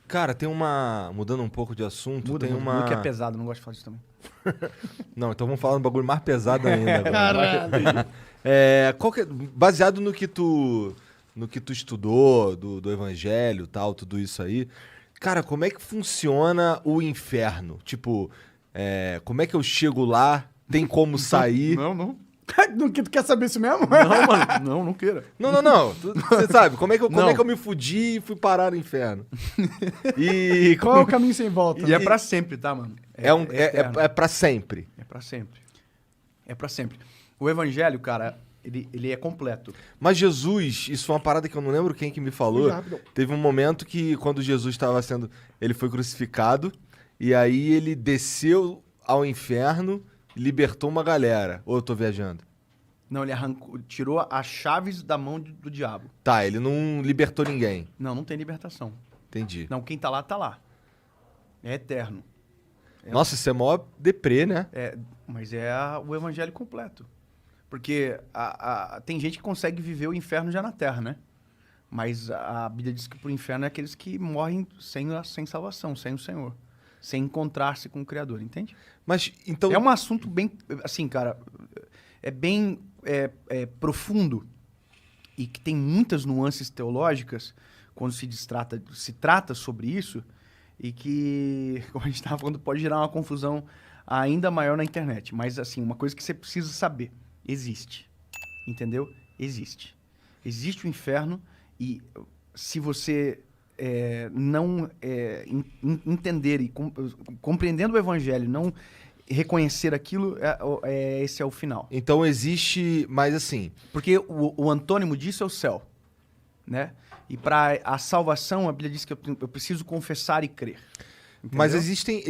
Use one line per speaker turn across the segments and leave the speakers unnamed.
Cara, tem uma... Mudando um pouco de assunto, tem uma...
Muda que é pesado, não gosto de falar disso também.
Não, então vamos falar um bagulho mais pesado ainda agora.
Caralho.
Baseado no que tu estudou, do evangelho e tal, tudo isso aí. Cara, como é que funciona o inferno? Tipo, como é que eu chego lá? Tem como sair?
Não.
Tu quer saber isso mesmo?
Não, mano. Não queira.
Não. Você sabe, como é que
Não.
eu me fudi e fui parar no inferno? E
Qual é o caminho sem volta?
E é pra sempre, tá, mano? eterno.
é pra sempre.
É pra sempre. É pra sempre. O evangelho, cara, ele é completo.
Mas Jesus, isso foi uma parada que eu não lembro quem que me falou.
Rápido.
Teve um momento que quando Jesus estava ele foi crucificado e aí ele desceu ao inferno e libertou uma galera. Ou eu tô viajando?
Não, ele tirou as chaves da mão do diabo.
Tá, ele não libertou ninguém.
Não tem libertação.
Entendi.
Não, quem tá lá, tá lá. É eterno.
Nossa, isso é mó deprê, né?
Mas é o evangelho completo. Porque tem gente que consegue viver o inferno já na terra, né? Mas a Bíblia diz que pro inferno é aqueles que morrem sem salvação, sem o Senhor. Sem encontrar-se com o Criador, entende?
Mas, então...
É um assunto bem, assim, cara, é bem profundo e que tem muitas nuances teológicas quando se trata sobre isso e que, como a gente estava falando, pode gerar uma confusão ainda maior na internet. Mas, assim, uma coisa que você precisa saber, existe, entendeu? Existe. Existe o inferno e se você não entender e compreendendo o evangelho, não reconhecer aquilo, esse é o final.
Então existe, mas assim...
Porque o antônimo disso é o céu, né? E para a salvação, a Bíblia diz que eu preciso confessar e crer. Entendeu?
Mas existem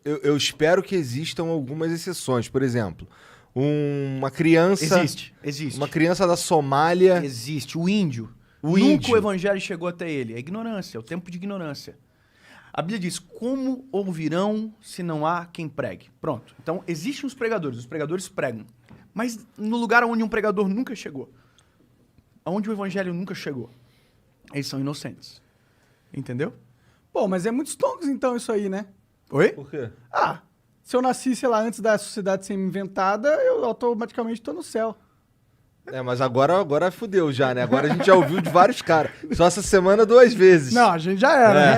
eu espero que existam algumas exceções. Por exemplo, uma criança...
Existe.
Uma criança da Somália...
Existe. O índio.
O
Nunca
índio.
o evangelho chegou até ele. É ignorância, é o tempo de ignorância. A Bíblia diz, como ouvirão se não há quem pregue? Pronto. Então, existem os pregadores pregam. Mas no lugar onde um pregador nunca chegou, onde o evangelho nunca chegou, eles são inocentes. Entendeu?
Pô, mas é muitos tongos então isso aí, né?
Oi?
Por quê?
Ah, se eu nasci, sei lá, antes da sociedade ser inventada, eu automaticamente tô no céu.
Mas agora fudeu já, né? Agora a gente já ouviu de vários caras. Só essa semana 2 vezes.
Não, a gente já era, né?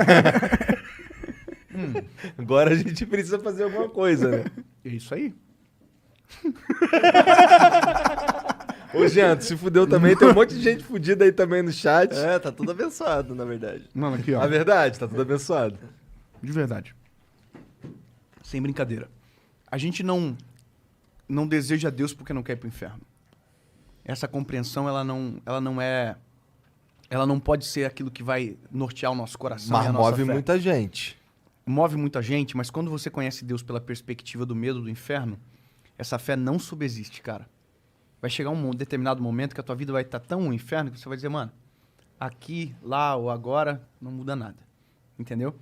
Agora a gente precisa fazer alguma coisa, né?
É isso aí.
Ô, Jean, tu se fudeu também. Tem um monte de gente fudida aí também no chat.
Tá tudo abençoado, na verdade.
Mano, aqui,
Na verdade, tá tudo abençoado.
De verdade. Sem brincadeira. A gente não deseja Deus porque não quer ir pro inferno. Essa compreensão, ela não pode ser aquilo que vai nortear o nosso coração e
Mas
a nossa
move
fé.
muita gente.
Move muita gente, mas quando você conhece Deus pela perspectiva do medo do inferno, essa fé não subsiste, cara. Vai chegar um determinado momento que a tua vida vai estar tão no inferno que você vai dizer, mano, aqui, lá ou agora, não muda nada. Entendeu?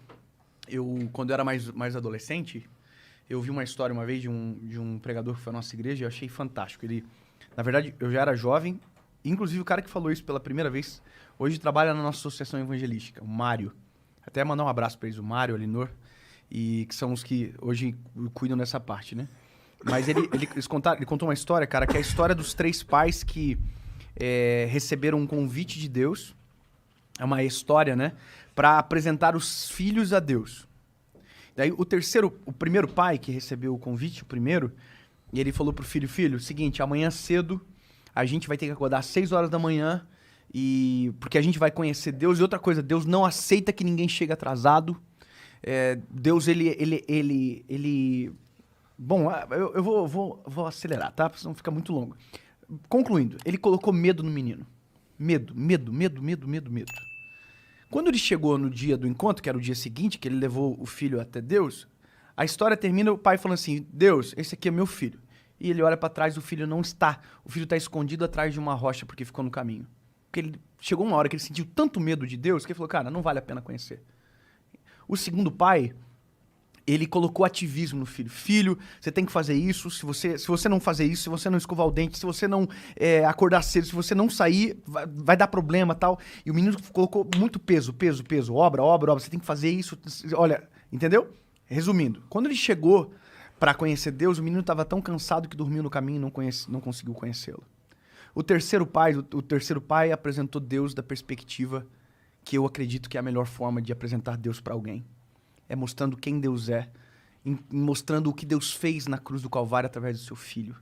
Quando eu era mais adolescente, eu vi uma história uma vez de um pregador que foi à nossa igreja e eu achei fantástico. Na verdade, eu já era jovem, inclusive o cara que falou isso pela primeira vez, hoje trabalha na nossa associação evangelística, o Mário. Até mandar um abraço para eles, o Mário, a Elinor, e que são os que hoje cuidam dessa parte, né? Mas ele contou uma história, cara, que é a história dos 3 pais que receberam um convite de Deus, é uma história, né? Para apresentar os filhos a Deus. Daí o primeiro pai que recebeu o convite, e ele falou pro filho, seguinte, amanhã cedo a gente vai ter que acordar às 6 horas da manhã, porque a gente vai conhecer Deus. E outra coisa, Deus não aceita que ninguém chegue atrasado. Deus, ele... Bom, eu vou acelerar, tá? Pra não ficar muito longo. Concluindo, ele colocou medo no menino. Medo. Quando ele chegou no dia do encontro, que era o dia seguinte, que ele levou o filho até Deus, a história termina o pai falando assim, Deus, esse aqui é meu filho. E ele olha pra trás, o filho não está. O filho está escondido atrás de uma rocha porque ficou no caminho. Porque chegou uma hora que ele sentiu tanto medo de Deus que ele falou, cara, não vale a pena conhecer. O segundo pai, ele colocou ativismo no filho. Filho, você tem que fazer isso. Se você não fazer isso, se você não escovar o dente, se você não acordar cedo, se você não sair, vai dar problema e tal. E o menino colocou muito peso. Obra. Você tem que fazer isso. Olha, entendeu? Resumindo, quando ele chegou para conhecer Deus, o menino estava tão cansado que dormiu no caminho e não conseguiu conhecê-lo. O terceiro pai apresentou Deus da perspectiva que eu acredito que é a melhor forma de apresentar Deus para alguém. É mostrando quem Deus é, mostrando o que Deus fez na cruz do Calvário através do seu Filho,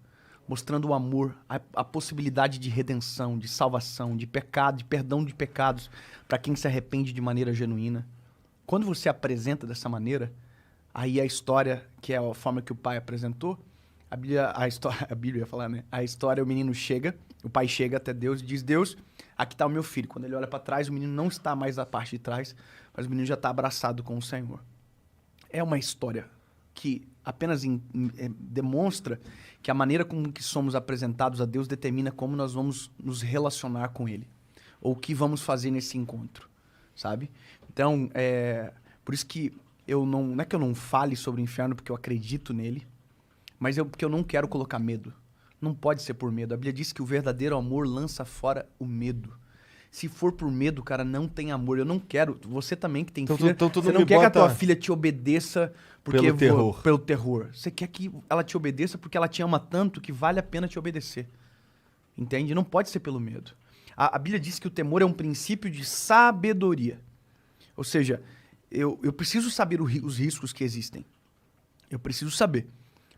mostrando o amor, a possibilidade de redenção, de salvação, de pecado, de perdão de pecados para quem se arrepende de maneira genuína. Quando você apresenta dessa maneira, aí a história, que é a forma que o pai apresentou, a Bíblia ia falar, né? A história, o pai chega até Deus e diz, Deus, aqui está o meu filho. Quando ele olha para trás, o menino não está mais na parte de trás, mas o menino já está abraçado com o Senhor. É uma história que apenas demonstra que a maneira como que somos apresentados a Deus determina como nós vamos nos relacionar com Ele. Ou o que vamos fazer nesse encontro, sabe? Então, por isso que não é que eu não fale sobre o inferno porque eu acredito nele, mas porque eu não quero colocar medo. Não pode ser por medo. A Bíblia diz que o verdadeiro amor lança fora o medo. Se for por medo, cara, não tem amor. Eu não quero. Você também que tem filha, você não quer que a tua filha te obedeça pelo terror. Você quer que ela te obedeça porque ela te ama tanto que vale a pena te obedecer. Entende? Não pode ser pelo medo. A Bíblia diz que o temor é um princípio de sabedoria. Ou seja, eu preciso saber os riscos que existem. Eu preciso saber.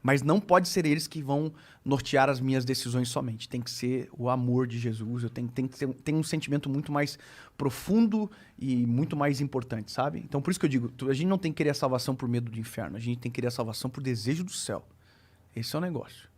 Mas não pode ser eles que vão nortear as minhas decisões somente. Tem que ser o amor de Jesus. Eu tenho que ter um sentimento muito mais profundo e muito mais importante, sabe? Então, por isso que eu digo, a gente não tem que querer a salvação por medo do inferno. A gente tem que querer a salvação por desejo do céu. Esse é o negócio.